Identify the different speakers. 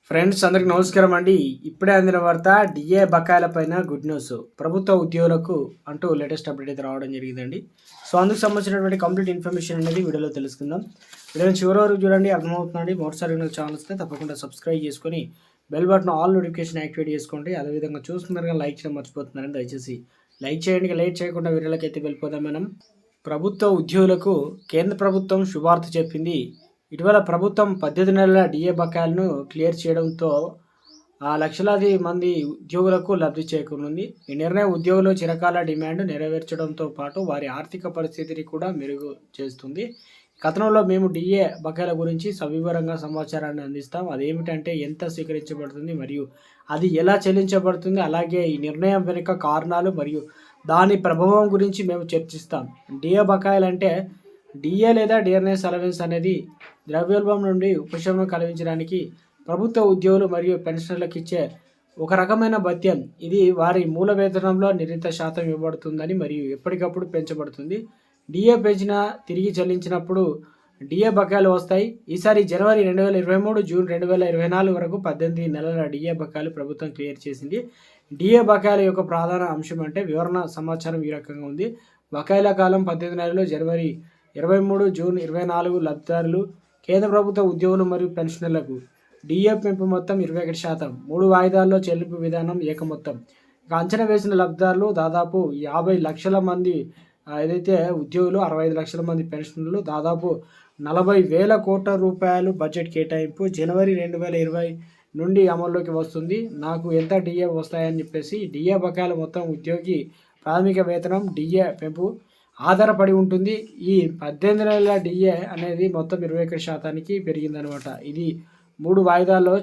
Speaker 1: Friends అందరికి నమస్కారం అండి. ఇప్పుడే అందిన వార్త డిఏ బకాయిలపైన గుడ్ న్యూస్. ప్రభుత్వ ఉద్యోగులకు అంటూ లేటెస్ట్ అప్డేట్ అయితే రావడం జరిగిందండి. సో అందుకు సంబంధించినటువంటి కంప్లీట్ ఇన్ఫర్మేషన్ అనేది వీడియోలో తెలుసుకుందాం. వీడియోని చివరి వరకు చూడండి, అర్థమవుతుందండి. మొదటిసారి ఛానల్ వస్తే తప్పకుండా సబ్స్క్రైబ్ చేసుకొని bell button all notification activate చేసుకోండి. అదేవిధంగా చూస్తున్నారు లైక్ చేయడం మర్చిపోతున్నారని దయచేసి లైక్ చేయండి. లైక్ చేయకుండా వీడియోలోకి అయితే వెళ్ళిపోదాం. మనం ప్రభుత్వ ఉద్యోగులకు కేంద్ర ప్రభుత్వం శుభార్త చెప్పింది. ఇటీవల ప్రభుత్వం 18 నెలల డిఏ బకాయిలను క్లియర్ చేయడంతో లక్షలాది మంది ఉద్యోగులకు లబ్ధి చేకూరనుంది. ఈ నిర్ణయం ఉద్యోగుల చిరకాల డిమాండ్ నెరవేర్చడంతో పాటు వారి ఆర్థిక పరిస్థితిని కూడా మెరుగు చేస్తుంది. కథనంలో మేము డిఏ బకాయిల గురించి సవివరంగా సమాచారాన్ని అందిస్తాం. అదేమిటంటే ఎంత స్వీకరించబడుతుంది మరియు అది ఎలా చెల్లించబడుతుంది, అలాగే ఈ నిర్ణయం వెనుక కారణాలు మరియు దాని ప్రభావం గురించి మేము చర్చిస్తాం. డిఏ బకాయిలు అంటే డిఏ లేదా డిఆర్ఎస్ అలవెన్స్ అనేది ద్రవ్యోల్బణం నుండి ఉపశమనం కలిగించడానికి ప్రభుత్వ ఉద్యోగులు మరియు పెన్షనర్లకు ఇచ్చే ఒక రకమైన భత్యం. ఇది వారి మూల వేతనంలో నిర్ణీత శాతం ఇవ్వబడుతుందని మరియు ఎప్పటికప్పుడు పెంచబడుతుంది. డిఏ పెంచిన తిరిగి చెల్లించినప్పుడు డిఏ బకాయిలు వస్తాయి. ఈసారి జనవరి 2023 జూన్ 2024 వరకు 18 నెలల డిఏ బకాయిలు ప్రభుత్వం క్లియర్ చేసింది. డిఏ బకాయిల యొక్క ప్రధాన అంశం అంటే వివరణ సమాచారం ఈ రకంగా ఉంది. బకాయిల కాలం 18 నెలలు జనవరి 23 జూన్ 24 లబ్ధిదారులు కేంద్ర ప్రభుత్వ ఉద్యోగులు మరియు పెన్షనర్లకు డిఏ పెంపు మొత్తం 21%, 3 వాయిదాల్లో చెల్లింపు విధానం ఏకమొత్తం. ఇక అంచనా వేసిన లబ్ధిదారులు దాదాపు 50 లక్షల మంది, ఏదైతే ఉద్యోగులు 65 లక్షల మంది పెన్షనర్లు, దాదాపు 40,000 కోట్ల రూపాయలు బడ్జెట్ కేటాయింపు జనవరి 2020 నుండి అమల్లోకి వస్తుంది. నాకు ఎంత డిఏ వస్తాయని చెప్పేసి డిఏ బకాయిల మొత్తం ఉద్యోగి ప్రాథమిక వేతనం డిఏ పెంపు ఆధారపడి ఉంటుంది. ఈ 18 నెలల డిఏ అనేది మొత్తం 21% పెరిగిందనమాట. ఇది 3 వాయిదాల్లో